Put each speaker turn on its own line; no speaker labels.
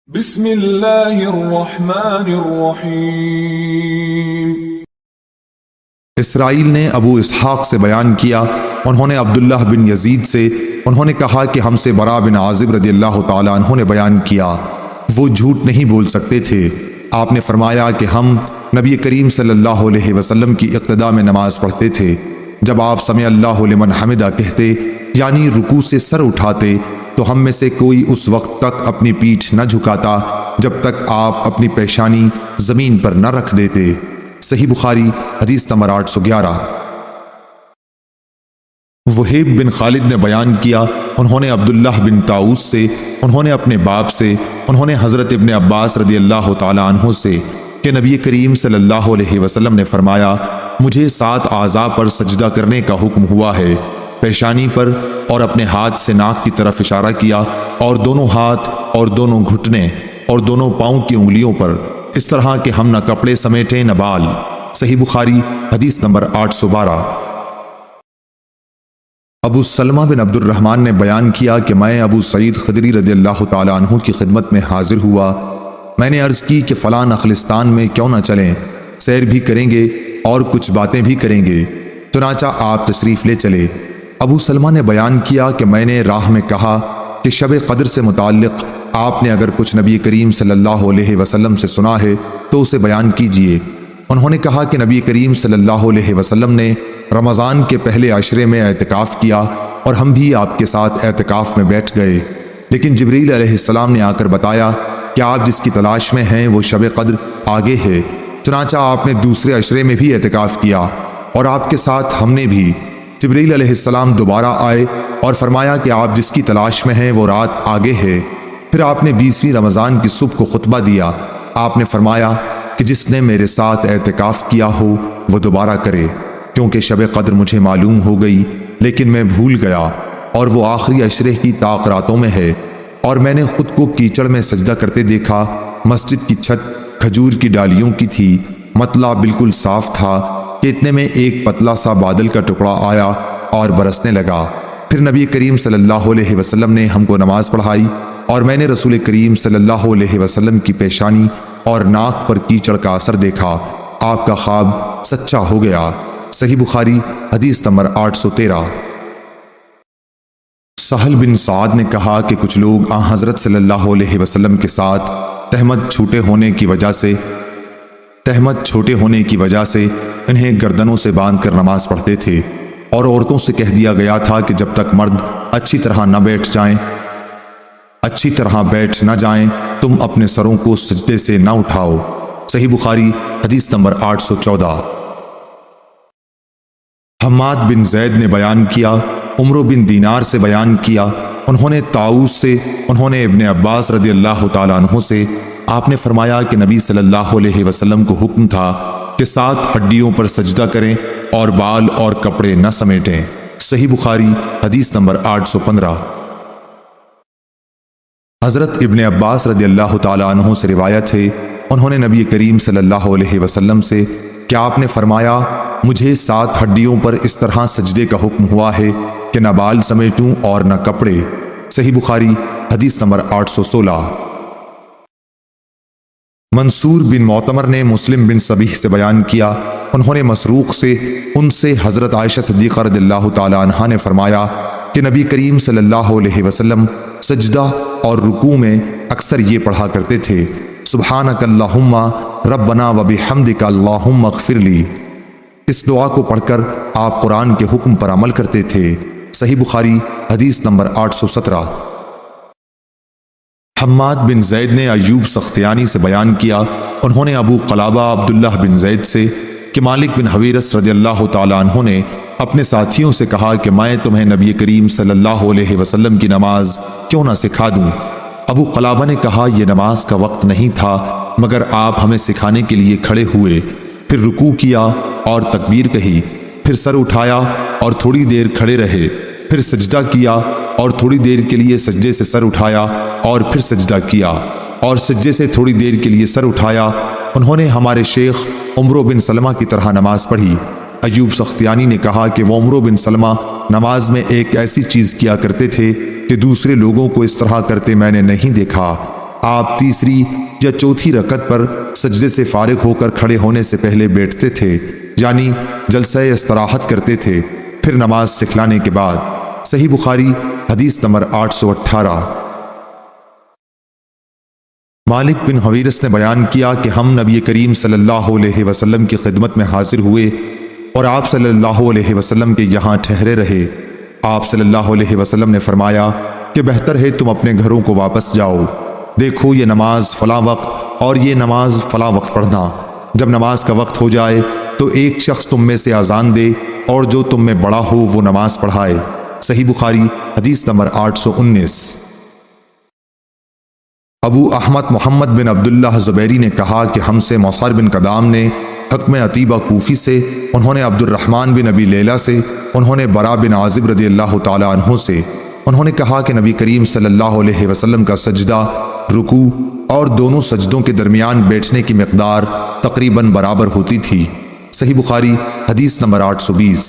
بسم اللہ الرحمن الرحیم۔
اسرائیل نے ابو اسحاق سے بیان کیا، انہوں نے عبداللہ بن یزید سے، انہوں نے کہا کہ ہم سے برا بن عازب رضی اللہ تعالیٰ عنہ نے بیان کیا، وہ جھوٹ نہیں بول سکتے تھے۔ آپ نے فرمایا کہ ہم نبی کریم صلی اللہ علیہ وسلم کی اقتداء میں نماز پڑھتے تھے، جب آپ سمع اللہ لمن حمدہ کہتے یعنی رکوع سے سر اٹھاتے تو ہم میں سے کوئی اس وقت تک اپنی پیٹھ نہ جھکاتا جب تک آپ اپنی پیشانی زمین پر نہ رکھ دیتے۔ صحیح بخاری حدیث نمبر 811۔ وہیب بن خالد نے بیان کیا، انہوں نے عبداللہ بن طاؤس سے، انہوں نے اپنے باپ سے، انہوں نے حضرت ابن عباس رضی اللہ تعالیٰ عنہ سے کہ نبی کریم صلی اللہ علیہ وسلم نے فرمایا، مجھے 7 اعضاء پر سجدہ کرنے کا حکم ہوا ہے، پیشانی پر اور اپنے ہاتھ سے ناک کی طرف اشارہ کیا، اور دونوں ہاتھ اور دونوں گھٹنے اور دونوں پاؤں کی انگلیوں پر، اس طرح کہ ہم نہ کپڑے سمیٹیں نہ بال۔ صحیح بخاری حدیث نمبر 812۔ ابو سلمہ بن عبد الرحمن نے بیان کیا کہ میں ابو سعید خدری رضی اللہ تعالیٰ عنہ کی خدمت میں حاضر ہوا۔ میں نے عرض کی کہ فلاں نخلستان میں کیوں نہ چلیں، سیر بھی کریں گے اور کچھ باتیں بھی کریں گے، چنانچہ آپ تشریف لے چلے۔ ابو سلمہ نے بیان کیا کہ میں نے راہ میں کہا کہ شب قدر سے متعلق آپ نے اگر کچھ نبی کریم صلی اللہ علیہ وسلم سے سنا ہے تو اسے بیان کیجئے۔ انہوں نے کہا کہ نبی کریم صلی اللہ علیہ وسلم نے رمضان کے پہلے عشرے میں اعتکاف کیا اور ہم بھی آپ کے ساتھ اعتکاف میں بیٹھ گئے، لیکن جبریل علیہ السلام نے آ کر بتایا کہ آپ جس کی تلاش میں ہیں وہ شب قدر آگے ہے، چنانچہ آپ نے دوسرے عشرے میں بھی اعتکاف کیا اور آپ کے ساتھ ہم نے بھی۔ جبریل علیہ السلام دوبارہ آئے اور فرمایا کہ آپ جس کی تلاش میں ہیں وہ رات آگے ہے۔ پھر آپ نے 20ویں رمضان کی صبح کو خطبہ دیا۔ آپ نے فرمایا کہ جس نے میرے ساتھ اعتکاف کیا ہو وہ دوبارہ کرے، کیونکہ شب قدر مجھے معلوم ہو گئی لیکن میں بھول گیا، اور وہ آخری عشرے کی طاق راتوں میں ہے، اور میں نے خود کو کیچڑ میں سجدہ کرتے دیکھا۔ مسجد کی چھت کھجور کی ڈالیوں کی تھی، مطلع بالکل صاف تھا کہ اتنے میں ایک پتلا سا بادل کا ٹکڑا آیا اور برسنے لگا۔ پھر نبی کریم صلی اللہ علیہ وسلم نے ہم کو نماز پڑھائی، اور میں نے رسول کریم صلی اللہ علیہ وسلم کی پیشانی اور ناک پر کیچڑ کا اثر دیکھا۔ آپ کا خواب سچا ہو گیا۔ صحیح بخاری حدیث نمبر 813۔ سہل بن سعد نے کہا کہ کچھ لوگ حضرت صلی اللہ علیہ وسلم کے ساتھ تہمت چھوٹے ہونے کی وجہ سے انہیں گردنوں سے باندھ کر نماز پڑھتے تھے، اور عورتوں سے کہہ دیا گیا تھا کہ جب تک مرد اچھی طرح بیٹھ نہ جائیں تم اپنے سروں کو سجدے سے نہ اٹھاؤ۔ صحیح بخاری حدیث نمبر 814۔ حماد بن زید نے بیان کیا، عمرو بن دینار سے بیان کیا، انہوں نے طاؤس سے، انہوں نے ابن عباس رضی اللہ تعالیٰ عنہ سے، آپ نے فرمایا کہ نبی صلی اللہ علیہ وسلم کو حکم تھا کہ 7 ہڈیوں پر سجدہ کریں اور بال اور کپڑے نہ سمیٹیں۔ صحیح بخاری حدیث نمبر 815۔ حضرت ابن عباس رضی اللہ تعالیٰ عنہ سے روایت ہے، انہوں نے نبی کریم صلی اللہ علیہ وسلم سے کہ آپ نے فرمایا مجھے 7 ہڈیوں پر اس طرح سجدے کا حکم ہوا ہے کہ نہ بال سمیٹوں اور نہ کپڑے۔ صحیح بخاری حدیث نمبر 816۔ منصور بن معتمر نے مسلم بن صبیح سے بیان کیا، انہوں نے مسروق سے، ان سے حضرت عائشہ صدیقہ رضی اللہ تعالی عنہا نے فرمایا کہ نبی کریم صلی اللہ علیہ وسلم سجدہ اور رکوع میں اکثر یہ پڑھا کرتے تھے، سبحانک اللہم ربنا وبحمدک اللہم اغفر لی۔ اس دعا کو پڑھ کر آپ قرآن کے حکم پر عمل کرتے تھے۔ صحیح بخاری حدیث نمبر 817۔ حماد بن زید نے ایوب سختیانی سے بیان کیا، انہوں نے ابو قلابہ عبداللہ بن زید سے کہ مالک بن حویرث رضی اللہ تعالیٰ عنہ نے اپنے ساتھیوں سے کہا کہ میں تمہیں نبی کریم صلی اللہ علیہ وسلم کی نماز کیوں نہ سکھا دوں۔ ابو قلابہ نے کہا یہ نماز کا وقت نہیں تھا، مگر آپ ہمیں سکھانے کے لیے کھڑے ہوئے، پھر رکوع کیا اور تکبیر کہی، پھر سر اٹھایا اور تھوڑی دیر کھڑے رہے، پھر سجدہ کیا اور تھوڑی دیر کے لیے سجدے سے سر اٹھایا اور پھر سجدہ کیا اور سجدے سے تھوڑی دیر کے لیے سر اٹھایا۔ انہوں نے ہمارے شیخ عمرو بن سلمہ کی طرح نماز پڑھی۔ ایوب سختیانی نے کہا کہ وہ عمرو بن سلمہ نماز میں ایک ایسی چیز کیا کرتے تھے کہ دوسرے لوگوں کو اس طرح کرتے میں نے نہیں دیکھا۔ آپ تیسری یا چوتھی رکعت پر سجدے سے فارغ ہو کر کھڑے ہونے سے پہلے بیٹھتے تھے، یعنی جلسہ استراحت کرتے تھے، پھر نماز سکھلانے کے بعد۔ صحیح بخاری حدیث نمبر 818۔ مالک بن حویرث نے بیان کیا کہ ہم نبی کریم صلی اللہ علیہ وسلم کی خدمت میں حاضر ہوئے اور آپ صلی اللہ علیہ وسلم کے یہاں ٹھہرے رہے۔ آپ صلی اللہ علیہ وسلم نے فرمایا کہ بہتر ہے تم اپنے گھروں کو واپس جاؤ، دیکھو یہ نماز فلاں وقت اور یہ نماز فلاں وقت پڑھنا۔ جب نماز کا وقت ہو جائے تو ایک شخص تم میں سے اذان دے اور جو تم میں بڑا ہو وہ نماز پڑھائے۔ صحیح بخاری حدیث نمبر 819۔ ابو احمد محمد بن عبداللہ زبیری نے کہا کہ ہم سے موصر بن قدام نے حکم عتیبہ کوفی سے، انہوں نے عبد الرحمن بن ابی لیلہ سے، انہوں نے برا بن عازب رضی اللہ تعالی عنہ سے، انہوں نے کہا کہ نبی کریم صلی اللہ علیہ وسلم کا سجدہ، رکوع اور دونوں سجدوں کے درمیان بیٹھنے کی مقدار تقریباً برابر ہوتی تھی۔ صحیح بخاری حدیث نمبر 820۔